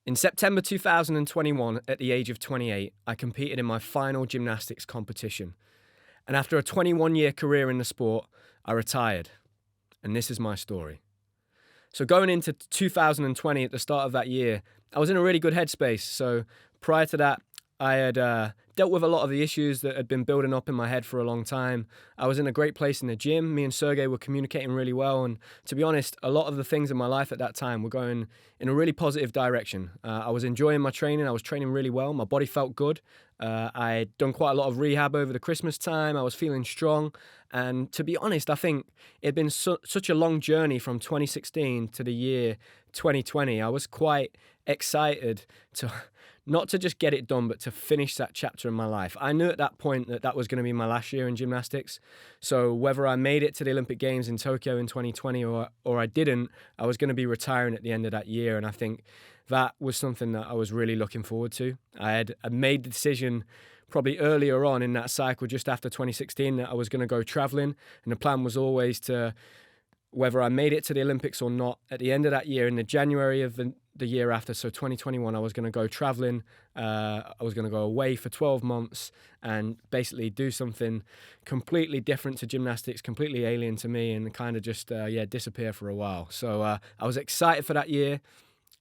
In September 2021, at the age of 28, I competed in my final gymnastics competition. And after a 21-year career in the sport, I retired. And this is my story. So going into 2020, at the start of that year, I was in a really good headspace. So prior to that, I had dealt with a lot of the issues that had been building up in my head for a long time. I was in a great place in the gym. Me and Sergey were communicating really well. And to be honest, a lot of the things in my life at that time were going in a really positive direction. I was enjoying my training. I was training really well. My body felt good. I had done quite a lot of rehab over the Christmas time. I was feeling strong. And to be honest, I think it had been such a long journey from 2016 to the year 2020. I was quite excited to not to just get it done, but to finish that chapter in my life. I knew at that point that that was going to be my last year in gymnastics. So whether I made it to the Olympic Games in Tokyo in 2020 or I didn't, I was going to be retiring at the end of that year. And I think that was something that I was really looking forward to. I made the decision probably earlier on in that cycle, just after 2016, that I was going to go traveling. And the plan was always to, whether I made it to the Olympics or not, at the end of that year, in the January of the year after, so 2021, I was going to go traveling. I was going to go away for 12 months and basically do something completely different to gymnastics, completely alien to me, and kind of just, disappear for a while. So I was excited for that year.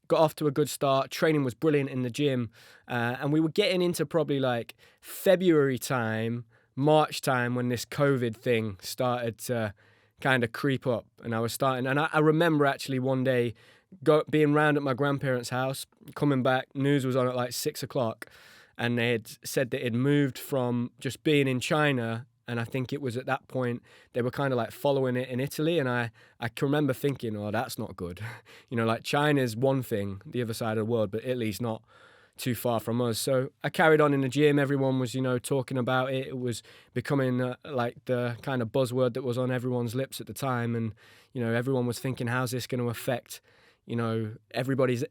Got off to a good start. Training was brilliant in the gym. And we were getting into probably like February time, March time, when this COVID thing started to kind of creep up. And I was starting, and I remember actually one day being round at my grandparents' house, coming back, news was on at like 6 o'clock, and they had said that it moved from just being in China, and I think it was at that point they were kind of like following it in Italy, and I can remember thinking, oh, that's not good. Like China's one thing, the other side of the world, but Italy's not too far from us. So I carried on in the gym. Everyone was, talking about it. It was becoming like the kind of buzzword that was on everyone's lips at the time, and everyone was thinking, how's this going to affect everybody's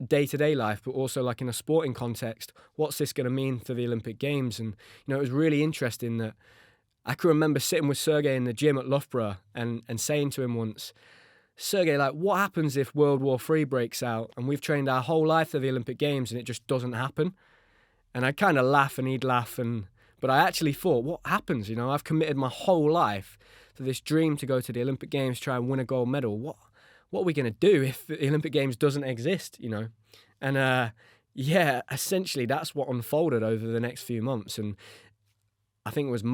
day-to-day life, but also like in a sporting context, what's this going to mean for the Olympic Games? And it was really interesting that I can remember sitting with Sergey in the gym at Loughborough and saying to him once, Sergey, like, what happens if World War III breaks out and we've trained our whole life for the Olympic Games and it just doesn't happen? And I'd kind of laugh and he'd laugh, but I actually thought, what happens? I've committed my whole life to this dream to go to the Olympic Games, try and win a gold medal. What are we going to do if the Olympic Games doesn't exist, And essentially that's what unfolded over the next few months. And I think it was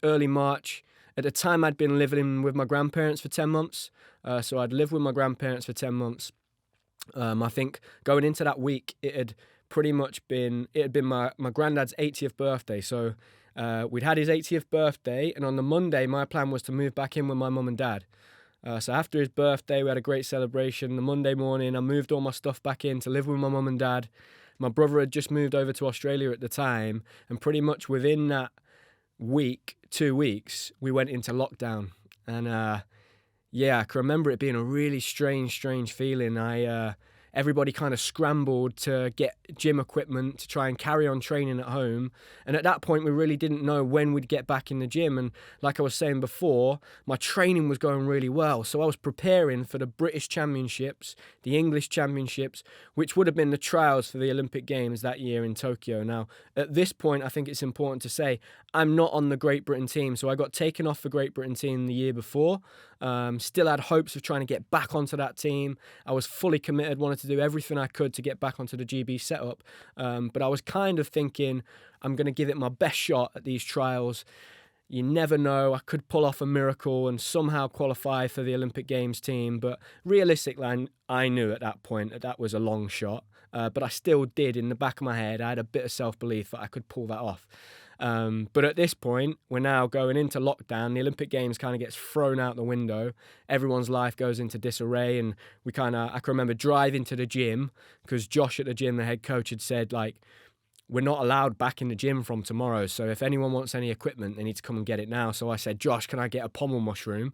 early March. At the time, I'd been living with my grandparents for 10 months. So I'd lived with my grandparents for 10 months. I think going into that week, it had been my granddad's 80th birthday. So we'd had his 80th birthday, and on the Monday, my plan was to move back in with my mum and dad. So after his birthday, we had a great celebration. The Monday morning, I moved all my stuff back in to live with my mum and dad. My brother had just moved over to Australia at the time, and pretty much within that week, 2 weeks, we went into lockdown. And I can remember it being a really strange feeling. Everybody kind of scrambled to get gym equipment to try and carry on training at home. And at that point, we really didn't know when we'd get back in the gym. And like I was saying before, my training was going really well. So I was preparing for the British Championships, the English Championships, which would have been the trials for the Olympic Games that year in Tokyo. Now, at this point, I think it's important to say I'm not on the Great Britain team. So I got taken off the Great Britain team the year before. Still had hopes of trying to get back onto that team. I was fully committed, wanted to do everything I could to get back onto the GB setup. But I was kind of thinking, I'm going to give it my best shot at these trials. You never know, I could pull off a miracle and somehow qualify for the Olympic Games team. But realistically, I knew at that point that was a long shot. But I still did, in the back of my head, I had a bit of self-belief that I could pull that off. But at this point, we're now going into lockdown. The Olympic Games kind of gets thrown out the window. Everyone's life goes into disarray, and I can remember driving to the gym because Josh at the gym, the head coach, had said, like, we're not allowed back in the gym from tomorrow. So if anyone wants any equipment, they need to come and get it now. So I said, Josh, can I get a pommel mushroom?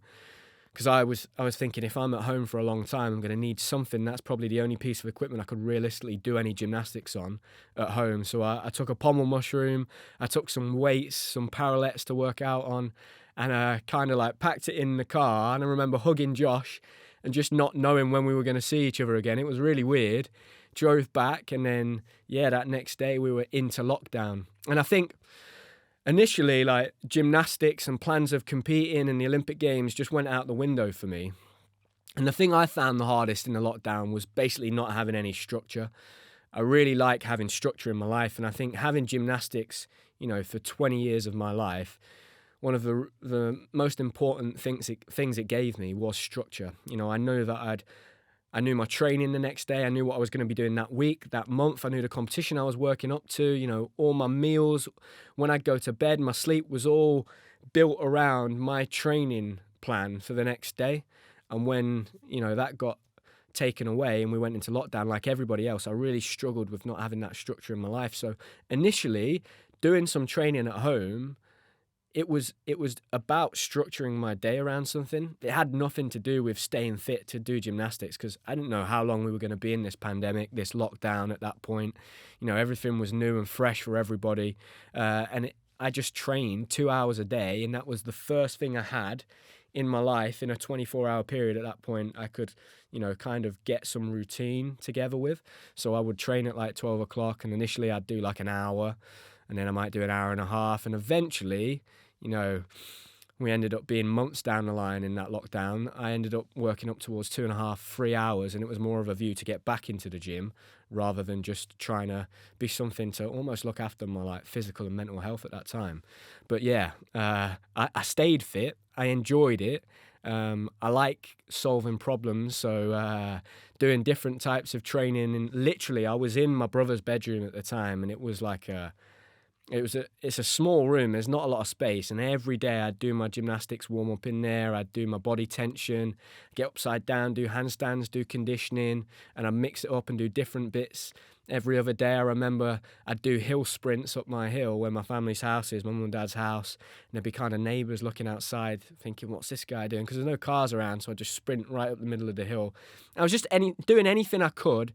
Because I was thinking, if I'm at home for a long time, I'm going to need something. That's probably the only piece of equipment I could realistically do any gymnastics on at home. So I took a pommel mushroom, I took some weights, some parallettes to work out on, and I kind of like packed it in the car. And I remember hugging Josh and just not knowing when we were going to see each other again. It was really weird. drove back, and then, that next day we were into lockdown. And I think initially, like, gymnastics and plans of competing in the Olympic Games just went out the window for me. And the thing I found the hardest in the lockdown was basically not having any structure. I really like having structure in my life, and I think having gymnastics, for 20 years of my life, one of the most important things it gave me was structure. I knew that I knew my training the next day. I knew what I was going to be doing that week, that month. I knew the competition I was working up to. All my meals, when I'd go to bed, my sleep was all built around my training plan for the next day. And when that got taken away and we went into lockdown, like everybody else, I really struggled with not having that structure in my life. So initially, doing some training at home, it was about structuring my day around something. It had nothing to do with staying fit to do gymnastics, because I didn't know how long we were going to be in this pandemic, this lockdown at that point. Everything was new and fresh for everybody. I just trained 2 hours a day, and that was the first thing I had in my life in a 24-hour period. At that point, I could, kind of get some routine together with. So I would train at like 12 o'clock, and initially I'd do like an hour, and then I might do an hour and a half. And eventually, we ended up being months down the line in that lockdown. I ended up working up towards 2.5, 3 hours, and it was more of a view to get back into the gym rather than just trying to be something to almost look after my like physical and mental health at that time. But I stayed fit. I enjoyed it. I like solving problems, so doing different types of training. And literally, I was in my brother's bedroom at the time, and it was like it's a small room. There's not a lot of space, and every day I'd do my gymnastics warm up in there. I'd do my body tension, get upside down, do handstands, do conditioning, and I'd mix it up and do different bits. Every other day, I remember I'd do hill sprints up my hill where my family's house is, my mum and dad's house, and there'd be kind of neighbours looking outside thinking, what's this guy doing? Because there's no cars around, so I'd just sprint right up the middle of the hill. I was just doing anything I could,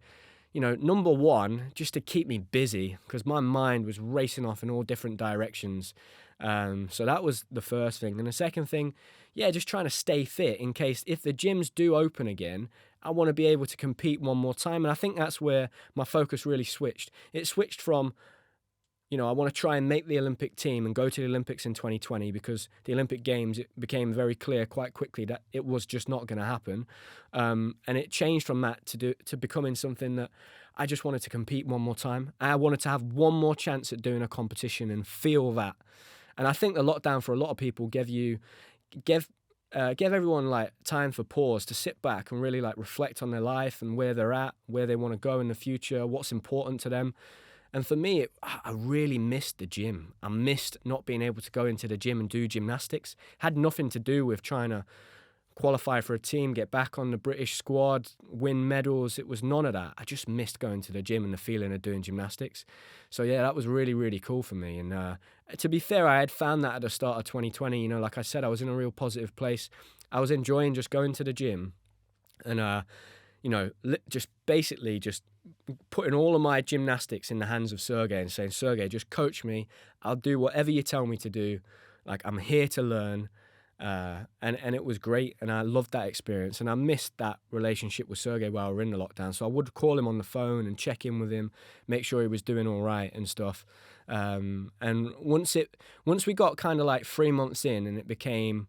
number one, just to keep me busy, because my mind was racing off in all different directions. So that was the first thing. And the second thing, just trying to stay fit in case if the gyms do open again, I want to be able to compete one more time. And I think that's where my focus really switched. It switched from, I want to try and make the Olympic team and go to the Olympics in 2020, because the Olympic Games, it became very clear quite quickly that it was just not going to happen. And it changed from that to becoming something that I just wanted to compete one more time. I wanted to have one more chance at doing a competition and feel that. And I think the lockdown for a lot of people gave everyone like time for pause to sit back and really like reflect on their life and where they're at, where they want to go in the future, what's important to them. And for me, I really missed the gym. I missed not being able to go into the gym and do gymnastics. Had nothing to do with trying to qualify for a team, get back on the British squad, win medals. It was none of that. I just missed going to the gym and the feeling of doing gymnastics. So that was really, really cool for me. And to be fair, I had found that at the start of 2020. Like I said, I was in a real positive place. I was enjoying just going to the gym and, just basically just putting all of my gymnastics in the hands of Sergey and saying, Sergey, just coach me. I'll do whatever you tell me to do. Like, I'm here to learn. And it was great, and I loved that experience, and I missed that relationship with Sergey while we were in the lockdown. So I would call him on the phone and check in with him, make sure he was doing all right and stuff. And once we got kind of like 3 months in, and it became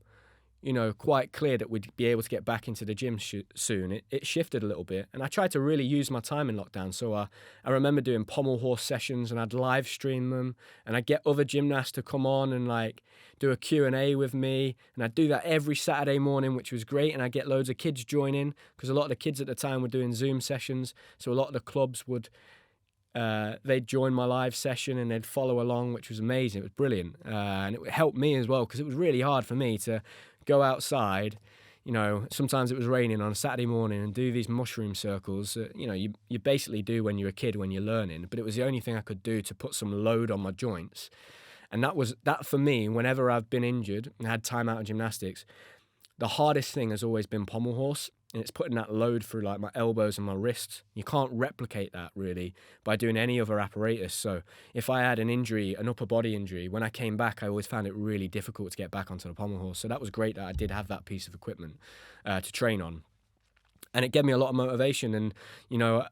quite clear that we'd be able to get back into the gym soon, it shifted a little bit. And I tried to really use my time in lockdown. So I remember doing pommel horse sessions, and I'd live stream them, and I'd get other gymnasts to come on and like do a Q&A with me. And I'd do that every Saturday morning, which was great. And I'd get loads of kids joining, because a lot of the kids at the time were doing Zoom sessions. So a lot of the clubs they'd join my live session and they'd follow along, which was amazing. It was brilliant. And it helped me as well, because it was really hard for me to go outside, sometimes it was raining on a Saturday morning, and do these mushroom circles, you basically do when you're a kid, when you're learning, but it was the only thing I could do to put some load on my joints. And that for me, whenever I've been injured and had time out of gymnastics, the hardest thing has always been pommel horse. And it's putting that load through like my elbows and my wrists. You can't replicate that really by doing any other apparatus. So if I had an injury, an upper body injury, when I came back, I always found it really difficult to get back onto the pommel horse. So that was great that I did have that piece of equipment to train on. And it gave me a lot of motivation. And,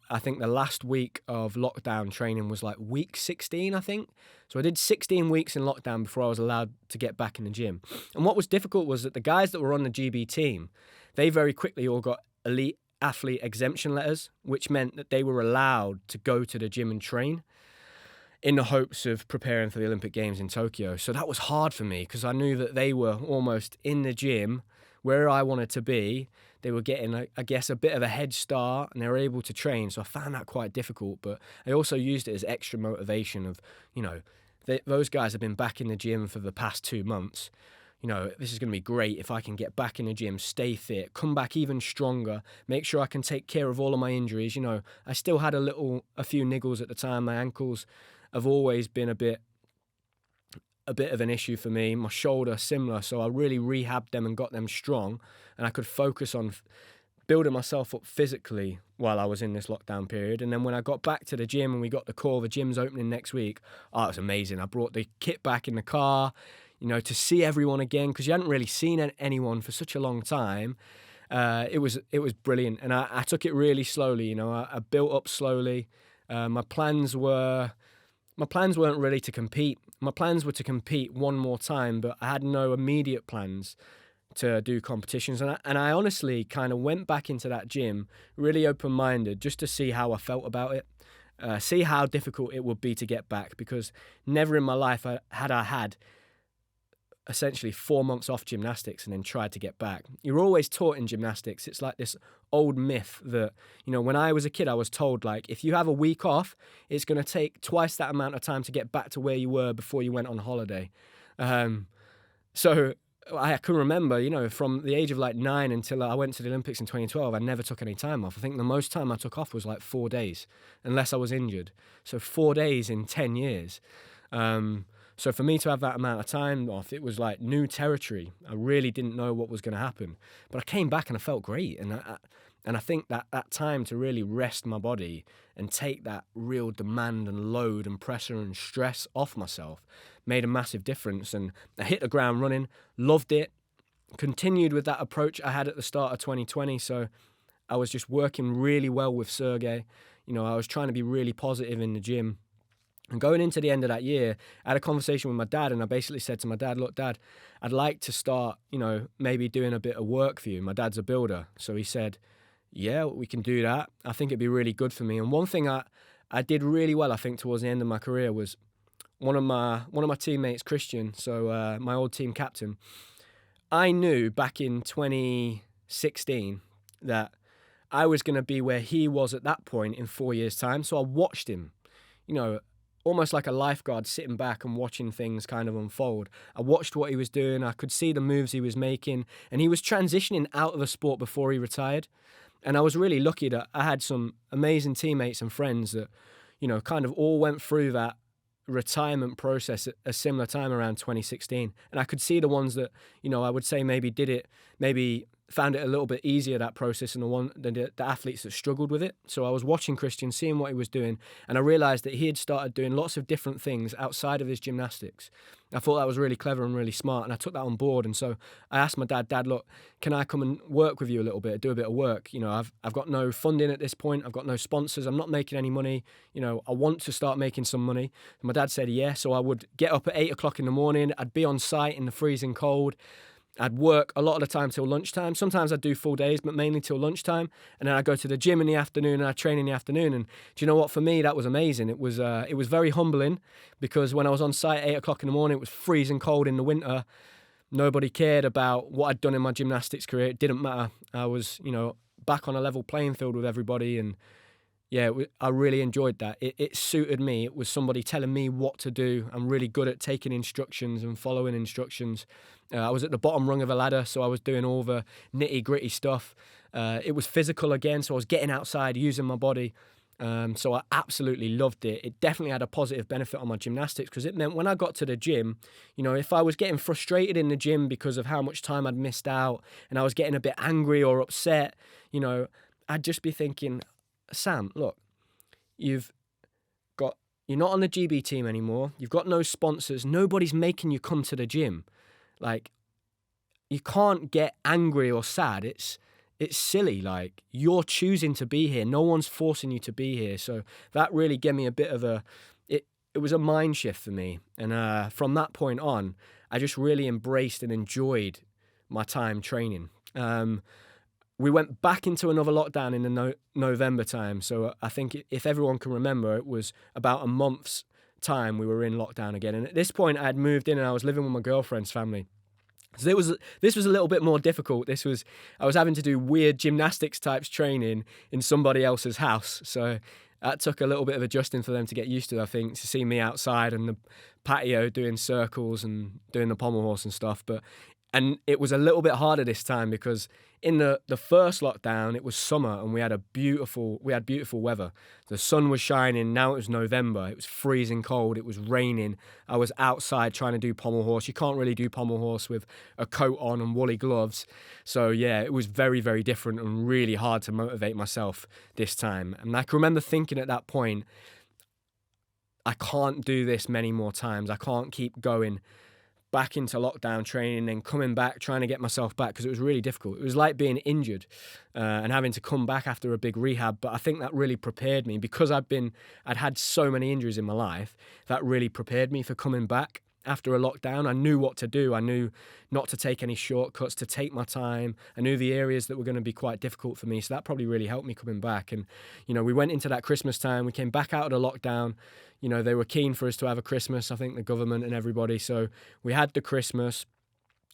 I think the last week of lockdown training was like week 16, I think. So I did 16 weeks in lockdown before I was allowed to get back in the gym. And what was difficult was that the guys that were on the GB team, they very quickly all got elite athlete exemption letters, which meant that they were allowed to go to the gym and train in the hopes of preparing for the Olympic Games in Tokyo. So that was hard for me because I knew that they were almost in the gym where I wanted to be. They were getting, I guess, a bit of a head start and they were able to train. So I found that quite difficult. But I also used it as extra motivation of, those guys have been back in the gym for the past 2 months. This is going to be great if I can get back in the gym, stay fit, come back even stronger, make sure I can take care of all of my injuries. I still had a few niggles at the time. My ankles have always been a bit of an issue for me. My shoulder, similar. So I really rehabbed them and got them strong. And I could focus on building myself up physically while I was in this lockdown period. And then when I got back to the gym and we got the call, the gym's opening next week, it was amazing. I brought the kit back in the car, to see everyone again, because you hadn't really seen anyone for such a long time. It was brilliant. And I took it really slowly. I built up slowly. My plans weren't really to compete. My plans were to compete one more time, but I had no immediate plans to do competitions. And I honestly kind of went back into that gym really open-minded just to see how I felt about it, see how difficult it would be to get back, because never in my life had I had essentially 4 months off gymnastics and then tried to get back. You're always taught in gymnastics, it's like this old myth that, when I was a kid, I was told, like, if you have a week off, it's going to take twice that amount of time to get back to where you were before you went on holiday. So I can remember, from the age of like 9 until I went to the Olympics in 2012, I never took any time off. I think the most time I took off was like 4 days, unless I was injured. So 4 days in 10 years. So for me to have that amount of time off, it was like new territory. I really didn't know what was going to happen. But I came back and I felt great. And I think that time to really rest my body and take that real demand and load and pressure and stress off myself made a massive difference. And I hit the ground running, loved it, continued with that approach I had at the start of 2020. So I was just working really well with Sergey. I was trying to be really positive in the gym. And going into the end of that year, I had a conversation with my dad, and I basically said to my dad, look, Dad, I'd like to start, maybe doing a bit of work for you. My dad's a builder. So he said, yeah, we can do that. I think it'd be really good for me. And one thing I did really well, I think, towards the end of my career was one of my teammates, Christian, so my old team captain, I knew back in 2016 that I was going to be where he was at that point in 4 years' time. So I watched him, almost like a lifeguard, sitting back and watching things kind of unfold. I watched what he was doing. I could see the moves he was making, and he was transitioning out of the sport before he retired. And I was really lucky that I had some amazing teammates and friends that, kind of all went through that retirement process at a similar time around 2016. And I could see the ones that, I would say maybe found it a little bit easier, that process, and the athletes that struggled with it. So I was watching Christian, seeing what he was doing, and I realised that he had started doing lots of different things outside of his gymnastics. I thought that was really clever and really smart, and I took that on board. And so I asked my dad, look, can I come and work with you a little bit, do a bit of work? I've got no funding at this point. I've got no sponsors. I'm not making any money. I want to start making some money. And my dad said, yeah. So I would get up at 8 o'clock in the morning. I'd be on site in the freezing cold. I'd work a lot of the time till lunchtime. Sometimes I'd do full days, but mainly till lunchtime. And then I'd go to the gym in the afternoon and I'd train in the afternoon. And do you know what? For me, that was amazing. It was very humbling, because when I was on site at 8 o'clock in the morning, it was freezing cold in the winter. Nobody cared about what I'd done in my gymnastics career. It didn't matter. I was, back on a level playing field with everybody. And yeah, I really enjoyed that. It suited me. It was somebody telling me what to do. I'm really good at taking instructions and following instructions. I was at the bottom rung of a ladder, so I was doing all the nitty-gritty stuff. It was physical again, so I was getting outside, using my body. So I absolutely loved it. It definitely had a positive benefit on my gymnastics, because it meant when I got to the gym, if I was getting frustrated in the gym because of how much time I'd missed out and I was getting a bit angry or upset, I'd just be thinking, Sam, look, you're not on the GB team anymore. You've got no sponsors. Nobody's making you come to the gym. Like, you can't get angry or sad. it's silly. Like, you're choosing to be here. No one's forcing you to be here. So that really gave me a bit of it was a mind shift for me. And from that point on, I just really embraced and enjoyed my time training. We went back into another lockdown in the November time. So I think if everyone can remember, it was about a month's time we were in lockdown again. And at this point, I had moved in and I was living with my girlfriend's family. So this was a little bit more difficult. I was having to do weird gymnastics types training in somebody else's house. So that took a little bit of adjusting for them to get used to, I think, to see me outside and the patio doing circles and doing the pommel horse and stuff. And it was a little bit harder this time because in the first lockdown, it was summer and we had beautiful weather. The sun was shining. Now it was November. It was freezing cold. It was raining. I was outside trying to do pommel horse. You can't really do pommel horse with a coat on and woolly gloves. So yeah, it was very, very different and really hard to motivate myself this time. And I can remember thinking at that point, I can't do this many more times. I can't keep going back into lockdown training and coming back, trying to get myself back, because it was really difficult. It was like being injured and having to come back after a big rehab. But I think that really prepared me because I'd had so many injuries in my life. That really prepared me for coming back after a lockdown. I knew what to do. I knew not to take any shortcuts, to take my time. I knew the areas that were going to be quite difficult for me. So that probably really helped me coming back. And, we went into that Christmas time. We came back out of the lockdown. They were keen for us to have a Christmas, I think, the government and everybody. So we had the Christmas.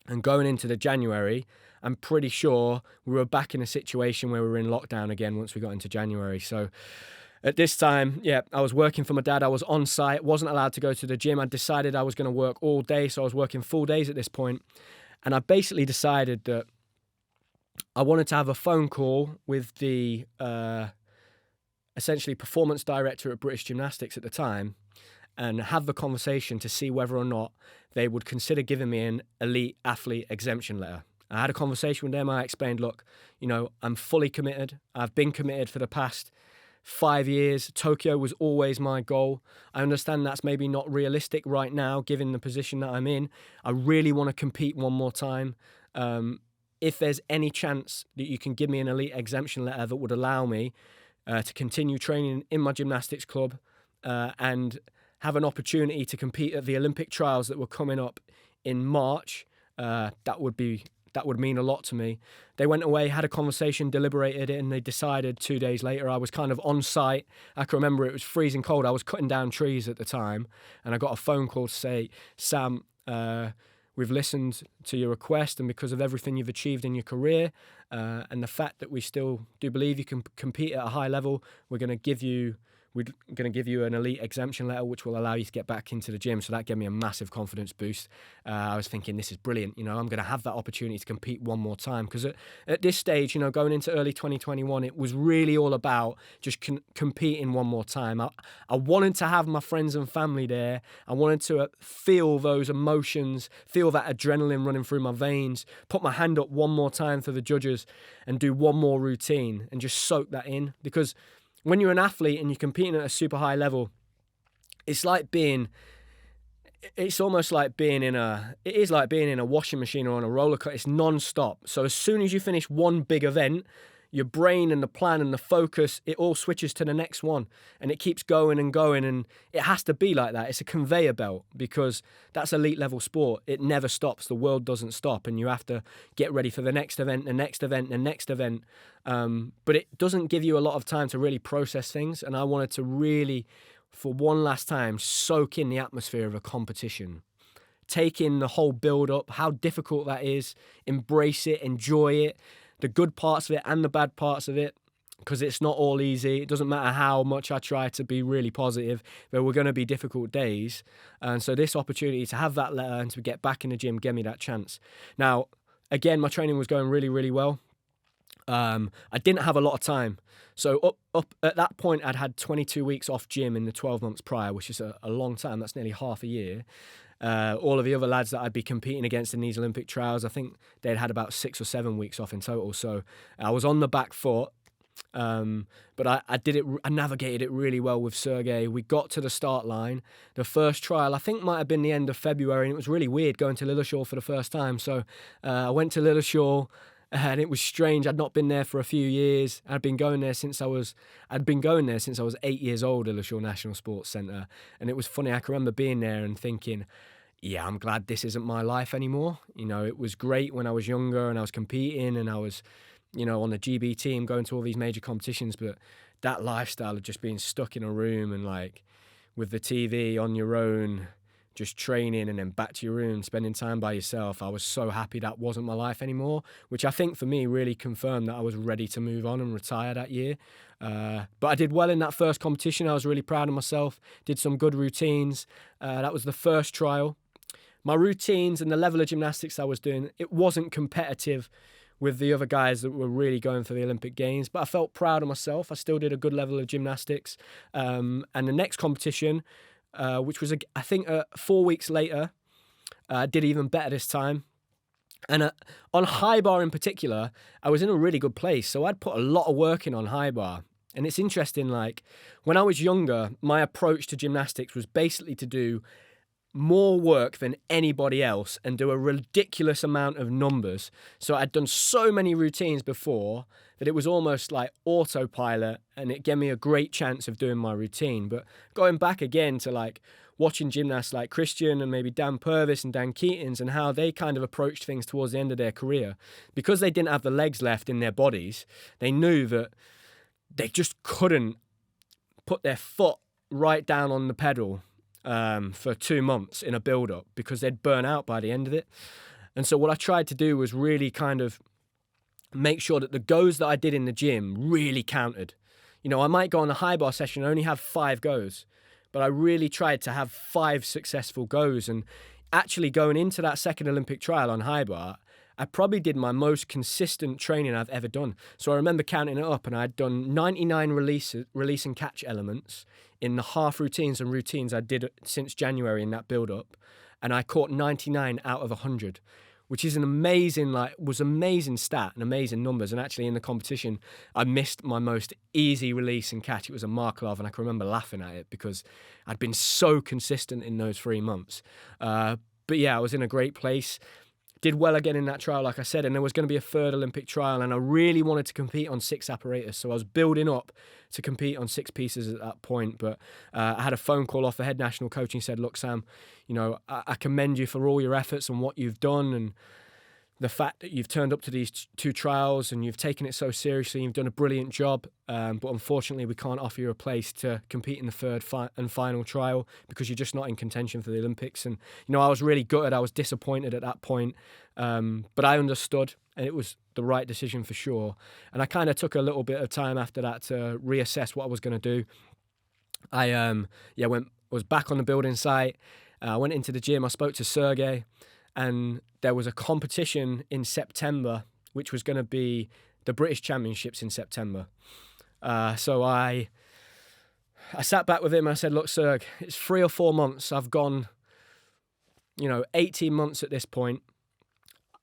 And going into the January, I'm pretty sure we were back in a situation where we were in lockdown again once we got into January. So at this time, I was working for my dad. I was on site, wasn't allowed to go to the gym. I decided I was going to work all day, so I was working full days at this point. And I basically decided that I wanted to have a phone call with the essentially performance director at British Gymnastics at the time and have the conversation to see whether or not they would consider giving me an elite athlete exemption letter. I had a conversation with them. I explained, look, I'm fully committed. I've been committed for the past 5 years. Tokyo was always my goal. I understand that's maybe not realistic right now, given the position that I'm in. I really want to compete one more time. If there's any chance that you can give me an elite exemption letter that would allow me to continue training in my gymnastics club and have an opportunity to compete at the Olympic trials that were coming up in March, that would mean a lot to me. They went away, had a conversation, deliberated it, and they decided 2 days later. I was kind of on site. I can remember it was freezing cold. I was cutting down trees at the time, and I got a phone call to say, Sam, we've listened to your request, and because of everything you've achieved in your career and the fact that we still do believe you can compete at a high level, we're going to give you an elite exemption letter, which will allow you to get back into the gym. So that gave me a massive confidence boost. I was thinking, this is brilliant. I'm going to have that opportunity to compete one more time. Because at this stage, going into early 2021, it was really all about just competing one more time. I wanted to have my friends and family there. I wanted to feel those emotions, feel that adrenaline running through my veins, put my hand up one more time for the judges and do one more routine and just soak that in. Because when you're an athlete and you're competing at a super high level, it is like being in a washing machine or on a roller coaster. It's non-stop. So as soon as you finish one big event, your brain and the plan and the focus, it all switches to the next one and it keeps going and going. And it has to be like that. It's a conveyor belt because that's elite level sport. It never stops. The world doesn't stop and you have to get ready for the next event, the next event, the next event. But it doesn't give you a lot of time to really process things. And I wanted to really, for one last time, soak in the atmosphere of a competition. Take in the whole build up, how difficult that is, embrace it, enjoy it. The good parts of it and the bad parts of it, because it's not all easy. It doesn't matter how much I try to be really positive. There were going to be difficult days. And so this opportunity to have that letter and to get back in the gym gave me that chance. Now, again, my training was going really, really well. I didn't have a lot of time. So up at that point, I'd had 22 weeks off gym in the 12 months prior, which is a long time. That's nearly half a year. All of the other lads that I'd be competing against in these Olympic trials, I think they'd had about 6 or 7 weeks off in total. So I was on the back foot, but I navigated it really well with Sergey. We got to the start line. The first trial, I think, might have been the end of February, and it was really weird going to Lilleshall for the first time. So I went to Lilleshall, And it was strange. I'd not been there for a few years. I'd been going there since I was 8 years old at the Shore National Sports Centre. And it was funny. I can remember being there and thinking, yeah, I'm glad this isn't my life anymore. You know, it was great when I was younger and I was competing and I was, you know, on the GB team going to all these major competitions. But that lifestyle of just being stuck in a room and like with the TV on your own, just training and then back to your room, spending time by yourself. I was so happy that wasn't my life anymore, which I think for me really confirmed that I was ready to move on and retire that year. But I did well in that first competition. I was really proud of myself, did some good routines. That was the first trial. My routines and the level of gymnastics I was doing, it wasn't competitive with the other guys that were really going for the Olympic Games, but I felt proud of myself. I still did a good level of gymnastics. And the next competition, which was, I think, 4 weeks later, did even better this time. And on high bar in particular, I was in a really good place. So I'd put a lot of work in on high bar. And it's interesting, like, when I was younger, my approach to gymnastics was basically to do more work than anybody else and do a ridiculous amount of numbers. So I'd done so many routines before that it was almost like autopilot, and it gave me a great chance of doing my routine. But going back again to like watching gymnasts like Christian and maybe Dan Purvis and Dan Keatings and how they kind of approached things towards the end of their career, because they didn't have the legs left in their bodies, they knew that they just couldn't put their foot right down on the pedal for 2 months in a build-up because they'd burn out by the end of it. And so what I tried to do was really kind of make sure that the goes that I did in the gym really counted. You know, I might go on a high bar session and only have 5 goes, but I really tried to have 5 successful goes. And actually going into that second Olympic trial on high bar, I probably did my most consistent training I've ever done. So I remember counting it up, and I'd done 99 release and catch elements in the half routines and routines I did since January in that build-up, and I caught 99 out of 100, which is an amazing stat and amazing numbers. And actually in the competition, I missed my most easy release and catch. It was a Markov, and I can remember laughing at it because I'd been so consistent in those 3 months. But yeah, I was in a great place. Did well again in that trial, like I said, and there was going to be a third Olympic trial, and I really wanted to compete on 6 apparatus. So I was building up to compete on 6 pieces at that point. But I had a phone call off the head national coach, and he said, look, Sam, you know, I commend you for all your efforts and what you've done, and the fact that you've turned up to these 2 trials and you've taken it so seriously. You've done a brilliant job, but unfortunately we can't offer you a place to compete in the third and final trial because you're just not in contention for the Olympics. And, you know, I was really gutted. I was disappointed at that point, but I understood, and it was the right decision for sure. And I kind of took a little bit of time after that to reassess what I was going to do. I was back on the building site. I went into the gym. I spoke to Sergey. And there was a competition in September, which was going to be the British Championships in September. So I sat back with him and I said, look, Serg, it's 3 or 4 months. I've gone, 18 months at this point.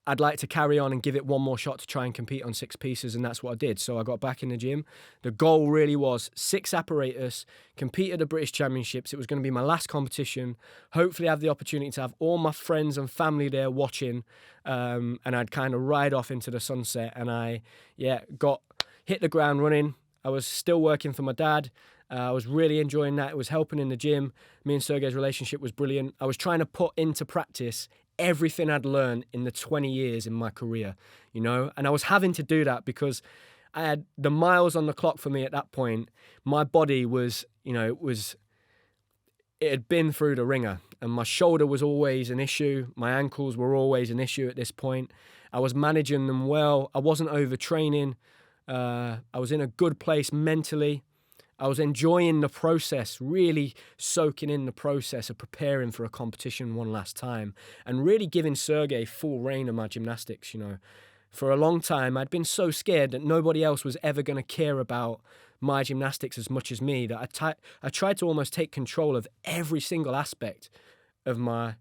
I'd like to carry on and give it one more shot to try and compete on 6 pieces, and that's what I did. So I got back in the gym. The goal really was 6 apparatus, compete at the British Championships. It was going to be my last competition. Hopefully have the opportunity to have all my friends and family there watching, and I'd kind of ride off into the sunset. And I hit the ground running. I was still working for my dad. I was really enjoying that. It was helping in the gym. Me and Sergey's relationship was brilliant. I was trying to put into practice everything I'd learned in the 20 years in my career, and I was having to do that because I had the miles on the clock for me at that point. My body was, it had been through the ringer, and my shoulder was always an issue. My ankles were always an issue at this point. I was managing them well. I wasn't overtraining. I was in a good place mentally. I was enjoying the process, really soaking in the process of preparing for a competition one last time, and really giving Sergey full reign of my gymnastics. For a long time, I'd been so scared that nobody else was ever going to care about my gymnastics as much as me, that I tried to almost take control of every single aspect of my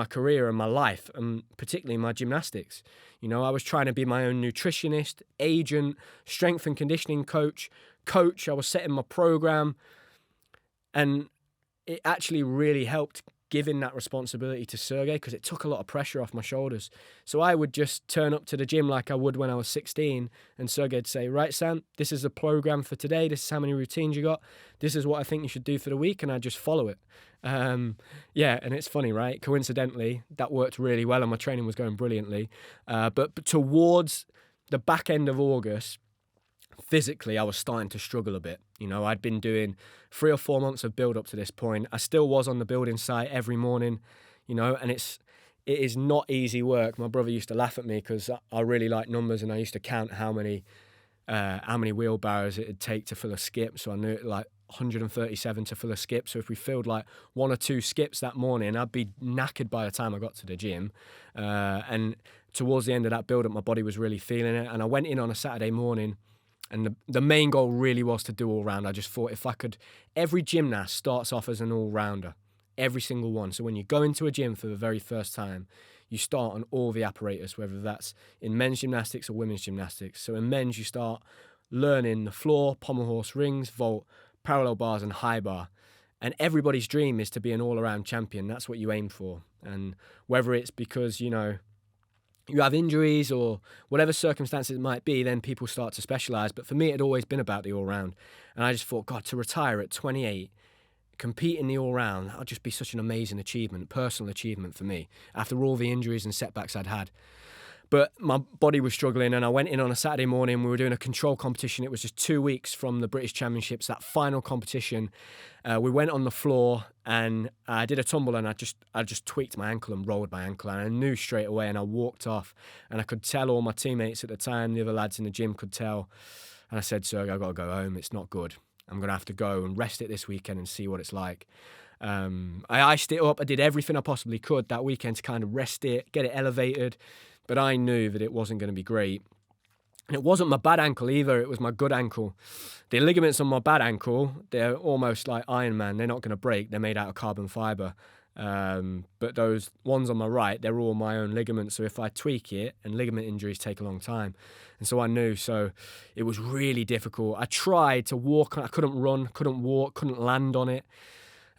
career and my life, and particularly my gymnastics. I was trying to be my own nutritionist, agent, strength and conditioning coach. I was setting my program, and it actually really helped giving that responsibility to Sergey because it took a lot of pressure off my shoulders. So I would just turn up to the gym like I would when I was 16, and Sergey'd say, right, Sam, this is the program for today. This is how many routines you got. This is what I think you should do for the week, and I'd just follow it. And it's funny, right? Coincidentally, that worked really well and my training was going brilliantly. But towards the back end of August, physically, I was starting to struggle a bit. I'd been doing 3 or 4 months of build up to this point. I still was on the building site every morning, and it is not easy work. My brother used to laugh at me because I really like numbers, and I used to count how many wheelbarrows it'd take to fill a skip. So I knew it like 137 to fill a skip. So if we filled like 1 or 2 skips that morning, I'd be knackered by the time I got to the gym. And towards the end of that build up, my body was really feeling it. And I went in on a Saturday morning. And the main goal really was to do all-round. I just thought if I could, every gymnast starts off as an all-rounder, every single one. So when you go into a gym for the very first time, you start on all the apparatus, whether that's in men's gymnastics or women's gymnastics. So in men's, you start learning the floor, pommel horse, rings, vault, parallel bars, and high bar. And everybody's dream is to be an all-around champion. That's what you aim for. And whether it's because, you have injuries or whatever circumstances it might be, then people start to specialise. But for me, it had always been about the all-round. And I just thought, God, to retire at 28, compete in the all-round, that would just be such an amazing achievement, personal achievement for me, after all the injuries and setbacks I'd had. But my body was struggling, and I went in on a Saturday morning. We were doing a control competition. It was just 2 weeks from the British Championships, that final competition. We went on the floor, and I did a tumble, and I just tweaked my ankle and rolled my ankle, and I knew straight away, and I walked off. And I could tell all my teammates at the time, the other lads in the gym could tell. And I said, Sergey, I've got to go home. It's not good. I'm going to have to go and rest it this weekend and see what it's like. I iced it up. I did everything I possibly could that weekend to kind of rest it, get it elevated. But I knew that it wasn't going to be great. And it wasn't my bad ankle either, it was my good ankle. The ligaments on my bad ankle, they're almost like Iron Man. They're not going to break. They're made out of carbon fibre. But those ones on my right, they're all my own ligaments. So if I tweak it, and ligament injuries take a long time. And so I knew. So it was really difficult. I tried to walk. I couldn't run, couldn't walk, couldn't land on it.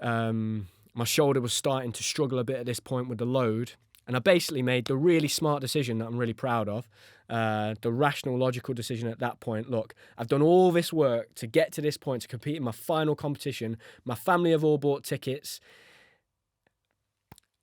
My shoulder was starting to struggle a bit at this point with the load. And I basically made the really smart decision that I'm really proud of, the rational, logical decision at that point. Look, I've done all this work to get to this point, to compete in my final competition. My family have all bought tickets.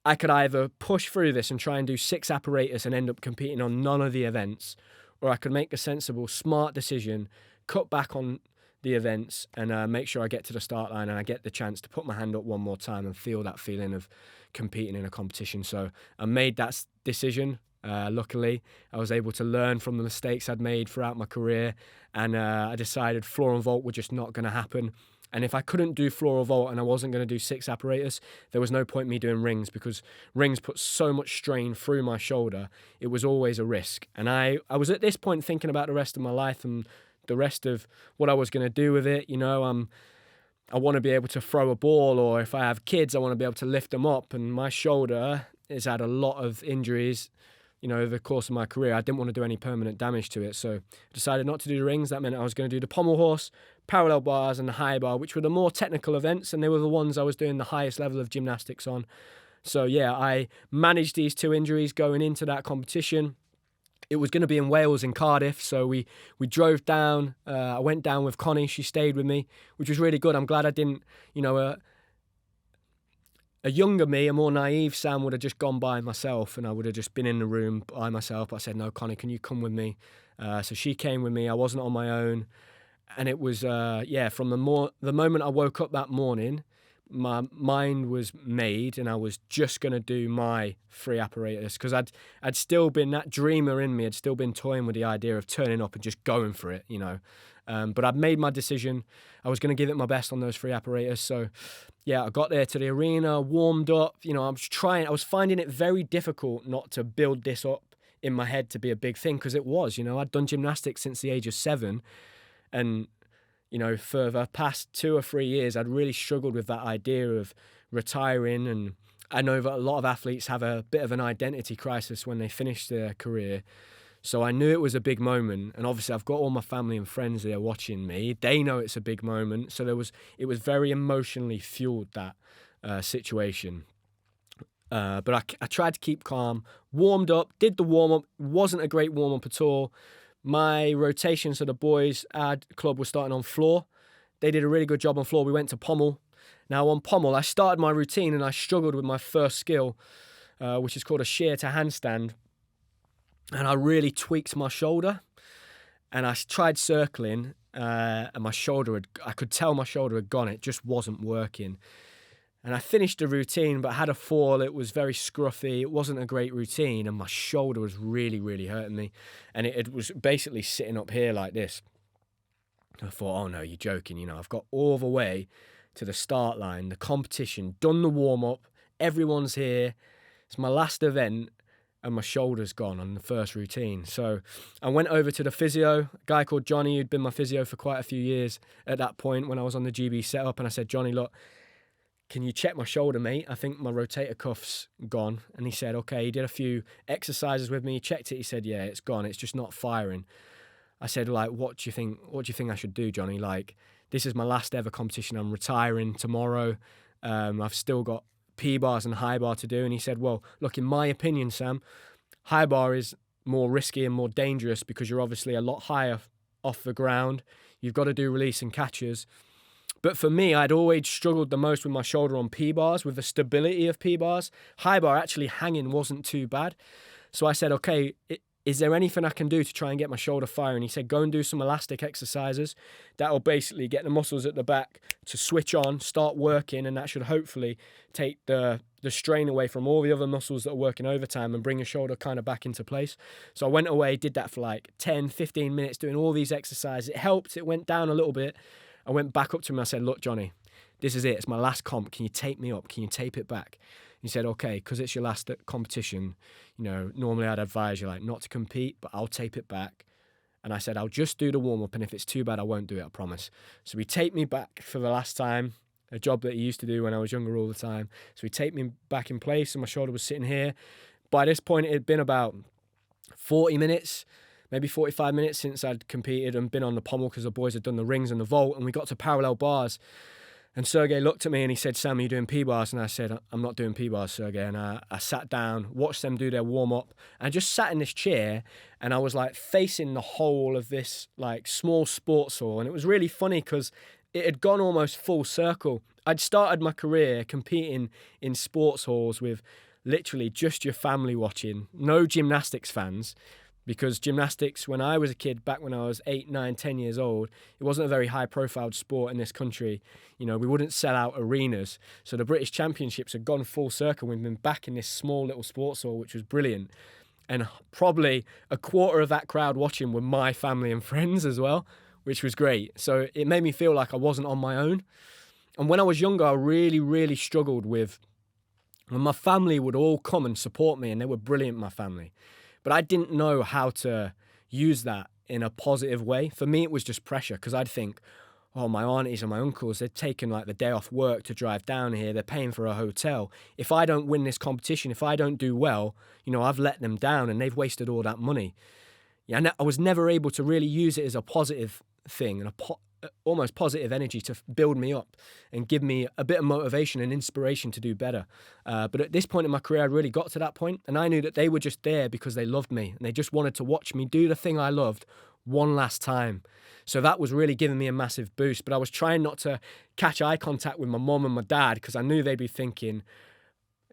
I could either push through this and try and do 6 apparatus and end up competing on none of the events, or I could make a sensible, smart decision, cut back on the events and make sure I get to the start line and I get the chance to put my hand up one more time and feel that feeling of competing in a competition. So I made that decision. Luckily, I was able to learn from the mistakes I'd made throughout my career, and I decided floor and vault were just not going to happen. And if I couldn't do floor or vault and I wasn't going to do 6 apparatus, there was no point me doing rings, because rings put so much strain through my shoulder. It was always a risk. And I was at this point thinking about the rest of my life and the rest of what I was going to do with it. I want to be able to throw a ball, or if I have kids, I want to be able to lift them up. And my shoulder has had a lot of injuries, over the course of my career. I didn't want to do any permanent damage to it. So I decided not to do the rings. That meant I was going to do the pommel horse, parallel bars and the high bar, which were the more technical events. And they were the ones I was doing the highest level of gymnastics on. So yeah, I managed these 2 injuries going into that competition. It was going to be in Wales, in Cardiff, so we drove down. I went down with Connie. She stayed with me, which was really good. I'm glad I didn't, a younger me, a more naive Sam would have just gone by myself, and I would have just been in the room by myself. But I said, no, Connie, can you come with me? So she came with me. I wasn't on my own. And it was, from the moment I woke up that morning, my mind was made, and I was just going to do my 3 apparatus, because I'd still been, that dreamer in me had still been toying with the idea of turning up and just going for it, but I'd made my decision. I was going to give it my best on those 3 apparatus. So yeah, I got there to the arena, warmed up, I was finding it very difficult not to build this up in my head to be a big thing, because it was, I'd done gymnastics since the age of 7, and for the past 2 or 3 years, I'd really struggled with that idea of retiring. And I know that a lot of athletes have a bit of an identity crisis when they finish their career. So I knew it was a big moment. And obviously, I've got all my family and friends there watching me. They know it's a big moment. So it was very emotionally fueled, that situation. But I tried to keep calm, warmed up, did the warm-up. Wasn't a great warm-up at all. My rotation, so the boys ad club was starting on floor. They did a really good job on floor. We went to pommel. Now on pommel, I started my routine and I struggled with my first skill, which is called a shear to handstand. And I really tweaked my shoulder. And I tried circling, and I could tell my shoulder had gone. It just wasn't working. And I finished the routine, but had a fall. It was very scruffy. It wasn't a great routine, and my shoulder was really, really hurting me. And it was basically sitting up here like this. I thought, oh no, you're joking. I've got all the way to the start line, the competition, done the warm-up. Everyone's here. It's my last event, and my shoulder's gone on the first routine. So I went over to the physio, a guy called Johnny, who'd been my physio for quite a few years at that point when I was on the GB setup. And I said, Johnny, look, can you check my shoulder, mate? I think my rotator cuff's gone. And he said, okay. He did a few exercises with me. He checked it. He said, yeah, it's gone. It's just not firing. I said, like, what do you think I should do, Johnny? Like, this is my last ever competition. I'm retiring tomorrow. I've still got P-bars and high bar to do. And he said, well, look, in my opinion, Sam, high bar is more risky and more dangerous because you're obviously a lot higher off the ground. You've got to do release and catches. But for me, I'd always struggled the most with my shoulder on P-bars, with the stability of P-bars. High bar actually hanging wasn't too bad. So I said, okay, is there anything I can do to try and get my shoulder firing? He said, go and do some elastic exercises. That'll basically get the muscles at the back to switch on, start working, and that should hopefully take the strain away from all the other muscles that are working overtime and bring your shoulder kind of back into place. So I went away, did that for like 10, 15 minutes, doing all these exercises. It helped. It went down a little bit. I went back up to him and I said, look, Johnny, this is it. It's my last comp. Can you tape me up? Can you tape it back? He said, okay, because it's your last competition, normally I'd advise you like not to compete, but I'll tape it back. And I said, I'll just do the warm-up, and if it's too bad, I won't do it, I promise. So he taped me back for the last time, a job that he used to do when I was younger all the time. So he taped me back in place, and my shoulder was sitting here. By this point, it had been about 40 minutes, maybe 45 minutes since I'd competed and been on the pommel because the boys had done the rings and the vault, and we got to parallel bars. And Sergey looked at me and he said, Sam, are you doing P-bars? And I said, I'm not doing P-bars, Sergey. And I sat down, watched them do their warm-up. And I just sat in this chair and I was like facing the whole of this like small sports hall. And it was really funny because it had gone almost full circle. I'd started my career competing in sports halls with literally just your family watching, no gymnastics fans. Because gymnastics, when I was a kid, back when I was 8, 9, 10 years old, it wasn't a very high-profile sport in this country. We wouldn't sell out arenas. So the British Championships had gone full circle. We've been back in this small little sports hall, which was brilliant. And probably a quarter of that crowd watching were my family and friends as well, which was great. So it made me feel like I wasn't on my own. And when I was younger, I really, really struggled with when my family would all come and support me, and they were brilliant, my family. But I didn't know how to use that in a positive way. For me, it was just pressure because I'd think, oh, my aunties and my uncles, they've taken like the day off work to drive down here. They're paying for a hotel. If I don't win this competition, if I don't do well, I've let them down and they've wasted all that money. Yeah, and I was never able to really use it as a positive thing and almost positive energy to build me up and give me a bit of motivation and inspiration to do better. But at this point in my career, I really got to that point, and I knew that they were just there because they loved me and they just wanted to watch me do the thing I loved one last time. So that was really giving me a massive boost. But I was trying not to catch eye contact with my mum and my dad because I knew they'd be thinking,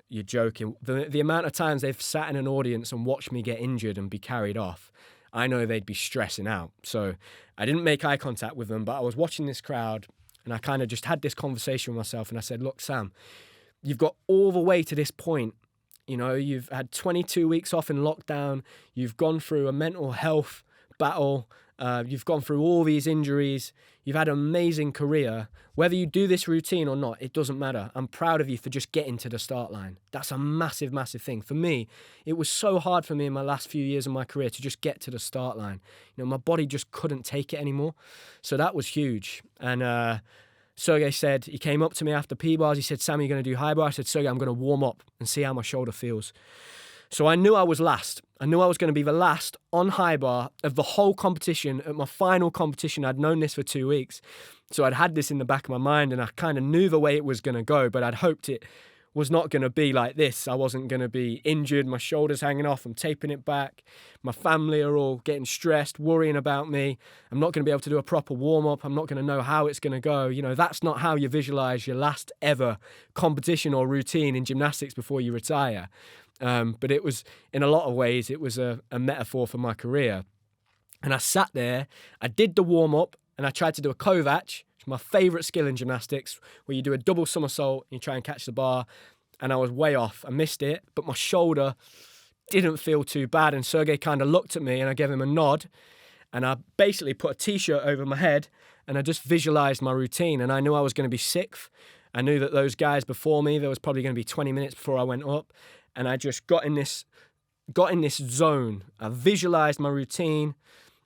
you're joking. The amount of times they've sat in an audience and watched me get injured and be carried off, I know they'd be stressing out. So I didn't make eye contact with them, but I was watching this crowd and I kind of just had this conversation with myself and I said, look, Sam, you've got all the way to this point. You've had 22 weeks off in lockdown. You've gone through a mental health battle. You've gone through all these injuries. You've had an amazing career. Whether you do this routine or not, it doesn't matter. I'm proud of you for just getting to the start line. That's a massive, massive thing. For me, it was so hard for me in my last few years of my career to just get to the start line. My body just couldn't take it anymore. So that was huge. And Sergey said, he came up to me after P-bars. He said, Sam, you're going to do high bar? I said, Sergey, I'm going to warm up and see how my shoulder feels. So I knew I was last. I knew I was going to be the last on high bar of the whole competition. At my final competition, I'd known this for 2 weeks. So I'd had this in the back of my mind and I kind of knew the way it was going to go, but I'd hoped it was not going to be like this. I wasn't going to be injured, my shoulder's hanging off, I'm taping it back. My family are all getting stressed, worrying about me. I'm not going to be able to do a proper warm-up. I'm not going to know how it's going to go. You know, that's not how you visualize your last ever competition or routine in gymnastics before you retire. But it was, in a lot of ways, it was a metaphor for my career. And I sat there, I did the warm-up, and I tried to do a Kovac, my favourite skill in gymnastics, where you do a double somersault and you try and catch the bar, and I was way off. I missed it, but my shoulder didn't feel too bad, and Sergey kind of looked at me and I gave him a nod, and I basically put a t-shirt over my head and I just visualised my routine, and I knew I was going to be sixth. I knew that those guys before me, there was probably going to be 20 minutes before I went up, and I just got in this zone. I visualised my routine.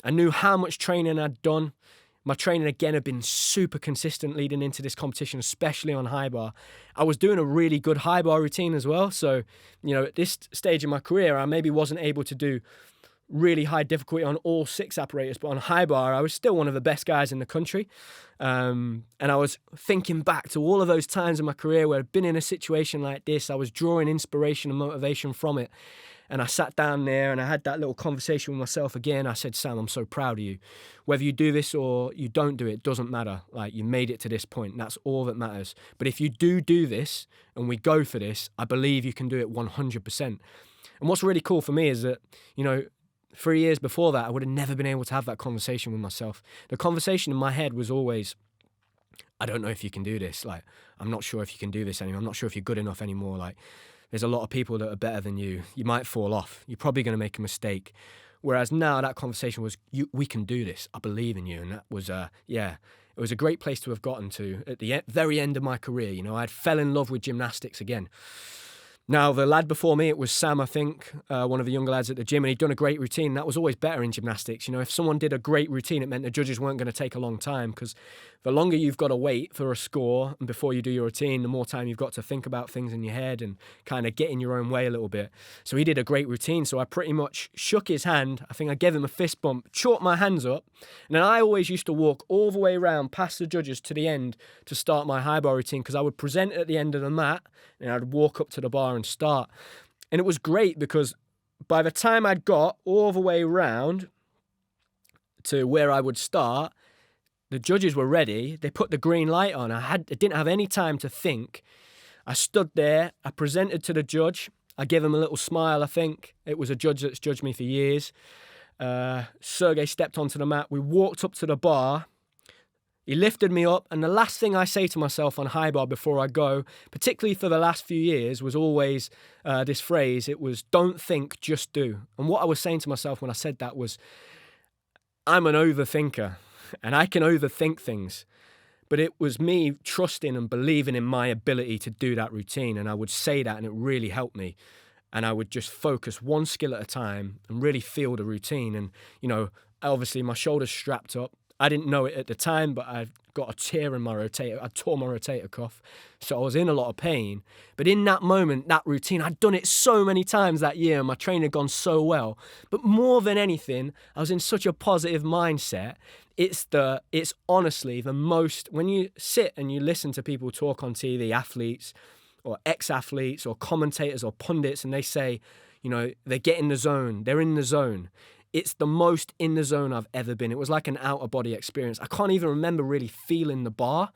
I knew how much training I'd done. My training, again, had been super consistent leading into this competition, especially on high bar. I was doing a really good high bar routine as well. So, you know, at this stage in my career, I maybe wasn't able to do really high difficulty on all 6 apparatus, but on high bar, I was still one of the best guys in the country. And I was thinking back to all of those times in my career where I'd been in a situation like this. I was drawing inspiration and motivation from it. And I sat down there and I had that little conversation with myself again. I said, Sam, I'm so proud of you. Whether you do this or you don't do it, doesn't matter. Like, you made it to this point, and that's all that matters. But if you do this and we go for this, I believe you can do it 100%. And what's really cool for me is that, you know, 3 years before that, I would have never been able to have that conversation with myself. The conversation in my head was always, I don't know if you can do this. Like, I'm not sure if you can do this anymore. I'm not sure if you're good enough anymore. Like, there's a lot of people that are better than you. You might fall off. You're probably going to make a mistake. Whereas now that conversation was, we can do this. I believe in you. And that was, it was a great place to have gotten to at the very end of my career. You know, I fell in love with gymnastics again. Now, the lad before me, it was Sam, I think, one of the younger lads at the gym, and he'd done a great routine. That was always better in gymnastics. You know, if someone did a great routine, it meant the judges weren't going to take a long time, because the longer you've got to wait for a score and before you do your routine, the more time you've got to think about things in your head and kind of get in your own way a little bit. So he did a great routine. So I pretty much shook his hand. I think I gave him a fist bump, chalked my hands up. And then I always used to walk all the way around past the judges to the end to start my high bar routine, because I would present at the end of the mat and I'd walk up to the bar and start. And it was great because by the time I'd got all the way around to where I would start, the judges were ready. They put the green light on. I didn't have any time to think. I stood there. I presented to the judge. I gave him a little smile, I think. It was a judge that's judged me for years. Sergey stepped onto the mat. We walked up to the bar. He lifted me up. And the last thing I say to myself on high bar before I go, particularly for the last few years, was always this phrase. It was, don't think, just do. And what I was saying to myself when I said that was, I'm an overthinker. And I can overthink things. But it was me trusting and believing in my ability to do that routine. And I would say that, and it really helped me. And I would just focus one skill at a time and really feel the routine. And, you know, obviously my shoulders strapped up. I didn't know it at the time, but I got a tear in my rotator. I tore my rotator cuff. So I was in a lot of pain. But in that moment, that routine, I'd done it so many times that year and my training had gone so well. But more than anything, I was in such a positive mindset. It's honestly the most, when you sit and you listen to people talk on TV, athletes or ex-athletes or commentators or pundits, and they say, you know, they get in the zone, they're in the zone. It's the most in the zone I've ever been. It was like an out-of-body experience. I can't even remember really feeling the bar.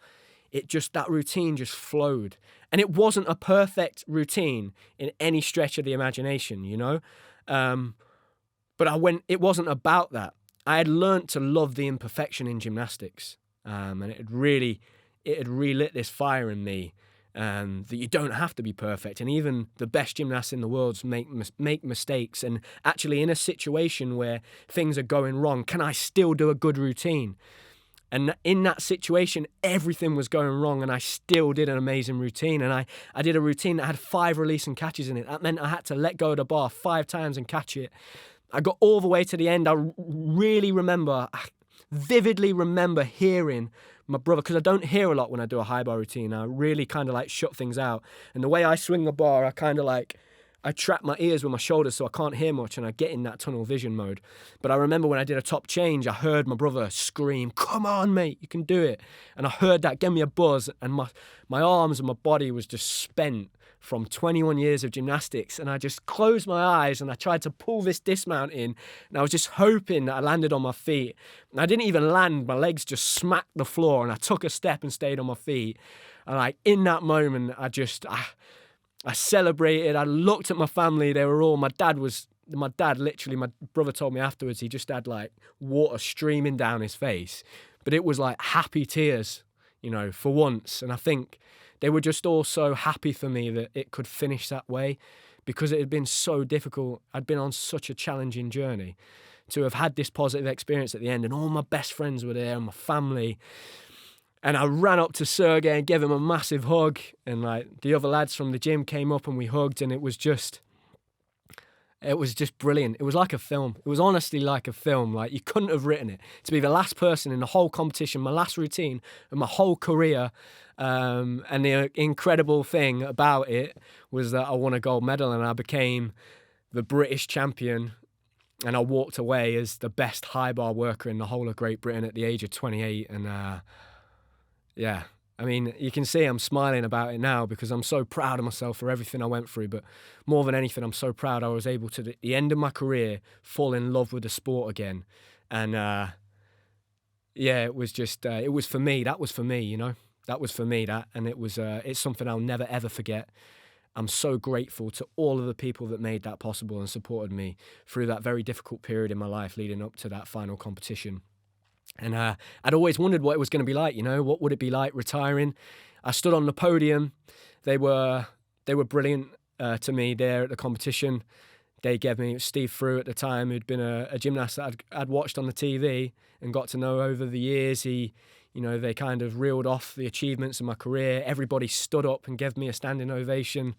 That routine just flowed. And it wasn't a perfect routine in any stretch of the imagination, you know? But it wasn't about that. I had learnt to love the imperfection in gymnastics. And it had relit this fire in me. That you don't have to be perfect, and even the best gymnasts in the world make mistakes. And actually, in a situation where things are going wrong, can I still do a good routine? And in that situation, everything was going wrong, and I still did an amazing routine. And I did a routine that had 5 release and catches in it. That meant I had to let go of the bar 5 times and catch it. I got all the way to the end. I vividly remember hearing my brother, because I don't hear a lot when I do a high bar routine. I really kind of like shut things out. And the way I swing the bar, I trap my ears with my shoulders so I can't hear much, and I get in that tunnel vision mode. But I remember when I did a top change, I heard my brother scream, "Come on, mate, you can do it." And I heard that, gave me a buzz, and my arms and my body was just spent from 21 years of gymnastics. And I just closed my eyes and I tried to pull this dismount in, and I was just hoping that I landed on my feet. And I didn't even land, my legs just smacked the floor, and I took a step and stayed on my feet. And like in that moment, I celebrated. I looked at my family. They were all, my dad, literally, my brother told me afterwards, he just had like water streaming down his face. But it was like happy tears, for once. And I think they were just all so happy for me that it could finish that way, because it had been so difficult. I'd been on such a challenging journey. To have had this positive experience at the end, and all my best friends were there and my family. And I ran up to Sergey and gave him a massive hug. And like the other lads from the gym came up and we hugged, and it was just brilliant. It was like a film. It was honestly like a film. Like you couldn't have written it. To be the last person in the whole competition, my last routine and my whole career. And the incredible thing about it was that I won a gold medal and I became the British champion. And I walked away as the best high bar worker in the whole of Great Britain at the age of 28. And yeah, I mean, you can see I'm smiling about it now because I'm so proud of myself for everything I went through. But more than anything, I'm so proud I was able to, at the end of my career, fall in love with the sport again. And it was just, it was for me. That was for me, That was for me, that. And it was, it's something I'll never, ever forget. I'm so grateful to all of the people that made that possible and supported me through that very difficult period in my life leading up to that final competition. And I'd always wondered what it was going to be like, what would it be like retiring? I stood on the podium. They were brilliant to me there at the competition. They gave me Steve Frew at the time, who'd been a gymnast that I'd watched on the TV and got to know over the years. They kind of reeled off the achievements of my career. Everybody stood up and gave me a standing ovation.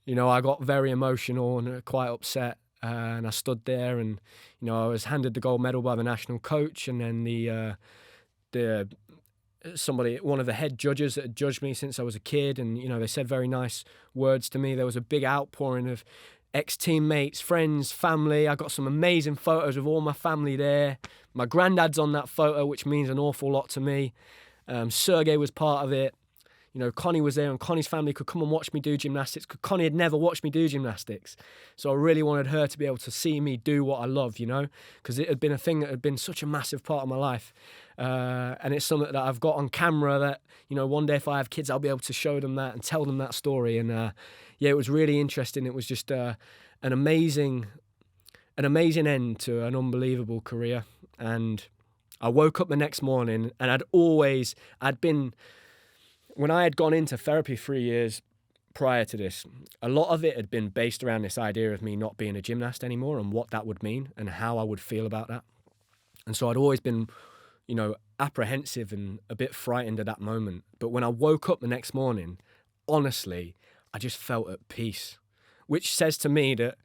I got very emotional and quite upset. And I stood there and, I was handed the gold medal by the national coach, and then one of the head judges that had judged me since I was a kid, and, they said very nice words to me. There was a big outpouring of ex-teammates, friends, family. I got some amazing photos of all my family there. My granddad's on that photo, which means an awful lot to me. Sergey was part of it. Connie was there, and Connie's family could come and watch me do gymnastics. Connie had never watched me do gymnastics. So I really wanted her to be able to see me do what I love, because it had been a thing that had been such a massive part of my life. And it's something that I've got on camera that, one day if I have kids, I'll be able to show them that and tell them that story. And it was really interesting. It was just an amazing end to an unbelievable career. And I woke up the next morning, and when I had gone into therapy 3 years prior to this, a lot of it had been based around this idea of me not being a gymnast anymore and what that would mean and how I would feel about that. And so I'd always been, apprehensive and a bit frightened at that moment. But when I woke up the next morning, honestly, I just felt at peace, which says to me that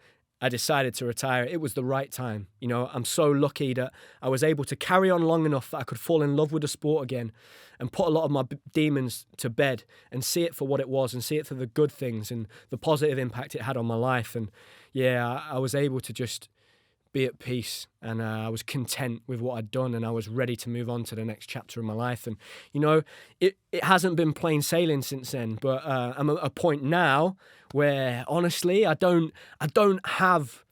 I decided to retire. It was the right time. I'm so lucky that I was able to carry on long enough that I could fall in love with the sport again and put a lot of my demons to bed and see it for what it was and see it for the good things and the positive impact it had on my life. And I was able to just be at peace, and I was content with what I'd done, and I was ready to move on to the next chapter of my life. And it hasn't been plain sailing since then, but I'm at a point now where honestly I don't have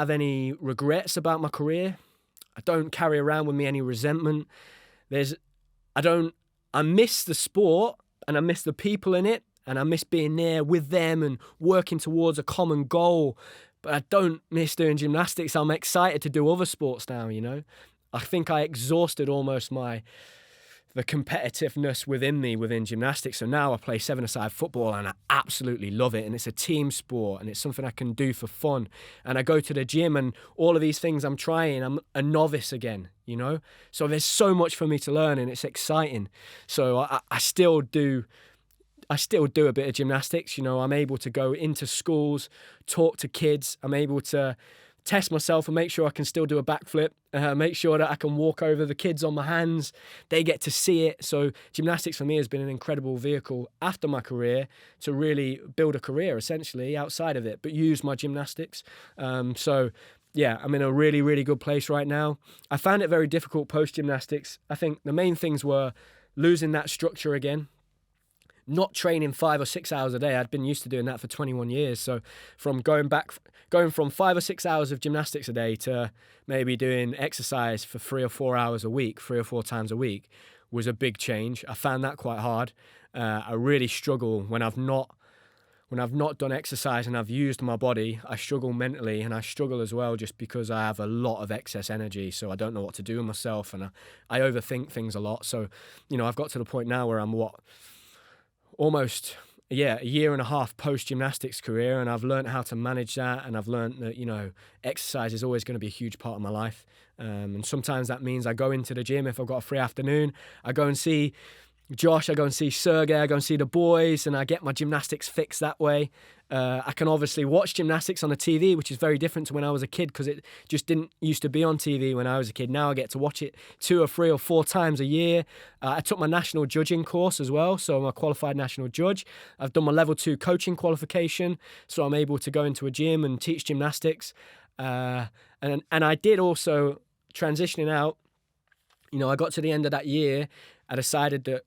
any regrets about my career. I don't carry around with me any resentment. I miss the sport, and I miss the people in it, and I miss being there with them and working towards a common goal. But I don't miss doing gymnastics. I'm excited to do other sports now, I think I exhausted almost the competitiveness within me within gymnastics. So now I play 7-a-side football, and I absolutely love it. And it's a team sport, and it's something I can do for fun. And I go to the gym, and all of these things I'm trying, I'm a novice again, So there's so much for me to learn, and it's exciting. So I still do a bit of gymnastics. I'm able to go into schools, talk to kids. I'm able to test myself and make sure I can still do a backflip, make sure that I can walk over the kids on my hands. They get to see it. So gymnastics for me has been an incredible vehicle after my career to really build a career essentially outside of it, but use my gymnastics. So yeah, I'm in a really, really good place right now. I found it very difficult post-gymnastics. I think the main things were losing that structure again, not training 5 or 6 hours a day. I'd been used to doing that for 21 years. So from going from 5 or 6 hours of gymnastics a day to maybe doing exercise for 3 or 4 hours a week, 3 or 4 times a week, was a big change. I found that quite hard. I really struggle when I've not done exercise and I've used my body. I struggle mentally, and I struggle as well just because I have a lot of excess energy, so I don't know what to do with myself, and I overthink things a lot. So, I've got to the point now where I'm almost a year and a half post-gymnastics career, and I've learned how to manage that, and I've learned that, exercise is always going to be a huge part of my life. And sometimes that means I go into the gym if I've got a free afternoon. I go and see Josh, I go and see Sergey, I go and see the boys, and I get my gymnastics fixed that way. I can obviously watch gymnastics on the TV, which is very different to when I was a kid, because it just didn't used to be on TV when I was a kid. Now I get to watch it 2 or 3 or 4 times a year. I took my national judging course as well, so I'm a qualified national judge. I've done my level 2 coaching qualification, so I'm able to go into a gym and teach gymnastics. And I did also, transitioning out, I got to the end of that year. I decided that,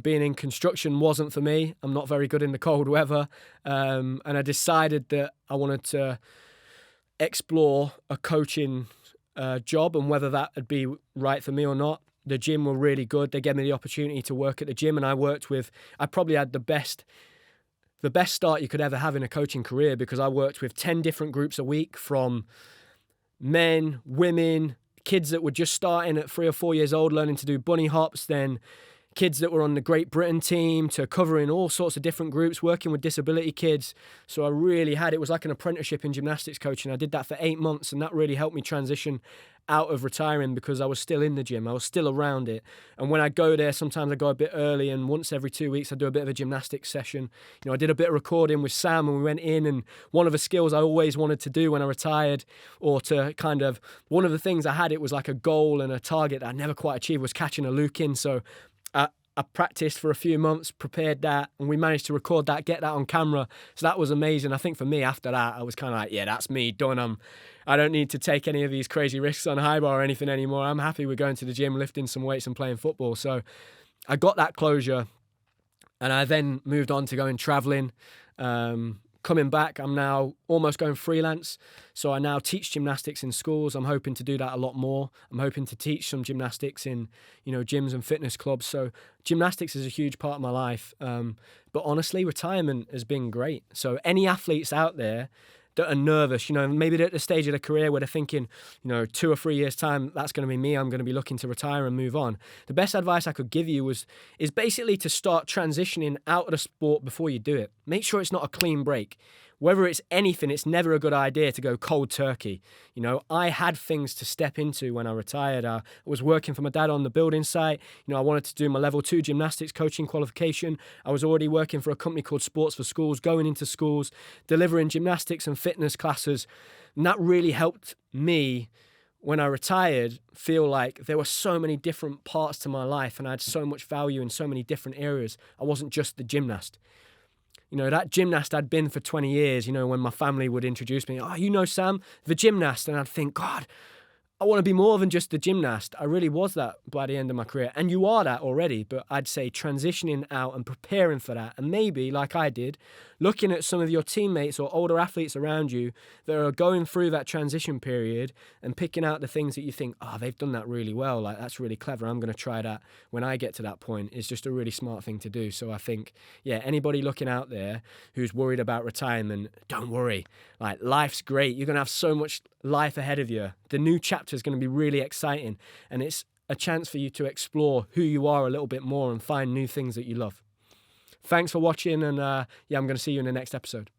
being in construction wasn't for me. I'm not very good in the cold weather. And I decided that I wanted to explore a coaching job, and whether that would be right for me or not. The gym were really good. They gave me the opportunity to work at the gym, and I probably had the best start you could ever have in a coaching career, because I worked with 10 different groups a week, from men, women, kids that were just starting at 3 or 4 years old, learning to do bunny hops, then kids that were on the Great Britain team, to covering all sorts of different groups, working with disability kids. So I really it was like an apprenticeship in gymnastics coaching. I did that for 8 months, and that really helped me transition out of retiring, because I was still in the gym. I was still around it. And when I go there, sometimes I go a bit early, and once every 2 weeks I do a bit of a gymnastics session. I did a bit of recording with Sam, and we went in, and one of the skills I always wanted to do when I retired, or to one of the things I had, it was like a goal and a target that I never quite achieved, was catching a Luke in. So I practiced for a few months, prepared that, and we managed to record that, get that on camera. So that was amazing. I think for me, after that, I was kind of like, yeah, that's me, done. I don't need to take any of these crazy risks on high bar or anything anymore. I'm happy with going to the gym, lifting some weights and playing football. So I got that closure, and I then moved on to going traveling. Coming back, I'm now almost going freelance. So I now teach gymnastics in schools. I'm hoping to do that a lot more. I'm hoping to teach some gymnastics in, gyms and fitness clubs. So gymnastics is a huge part of my life. But honestly, retirement has been great. So any athletes out there that are nervous, maybe they're at the stage of their career where they're thinking, 2 or 3 years' time, that's going to be me. I'm going to be looking to retire and move on. The best advice I could give you is basically to start transitioning out of the sport before you do it. Make sure it's not a clean break. Whether it's anything, it's never a good idea to go cold turkey. I had things to step into when I retired. I was working for my dad on the building site. I wanted to do my level 2 gymnastics coaching qualification. I was already working for a company called Sports for Schools, going into schools, delivering gymnastics and fitness classes. And that really helped me, when I retired, feel like there were so many different parts to my life, and I had so much value in so many different areas. I wasn't just the gymnast. That gymnast I'd been for 20 years, when my family would introduce me, Sam, the gymnast. And I'd think, God, I want to be more than just the gymnast. I really was that by the end of my career. And you are that already, but I'd say transitioning out and preparing for that. And maybe, like I did, looking at some of your teammates or older athletes around you that are going through that transition period and picking out the things that you think, they've done that really well. Like, that's really clever. I'm going to try that when I get to that point, is just a really smart thing to do. So I think, anybody looking out there who's worried about retirement, don't worry. Like, life's great. You're going to have so much life ahead of you. The new chapter is going to be really exciting, and it's a chance for you to explore who you are a little bit more and find new things that you love. Thanks for watching, and I'm going to see you in the next episode.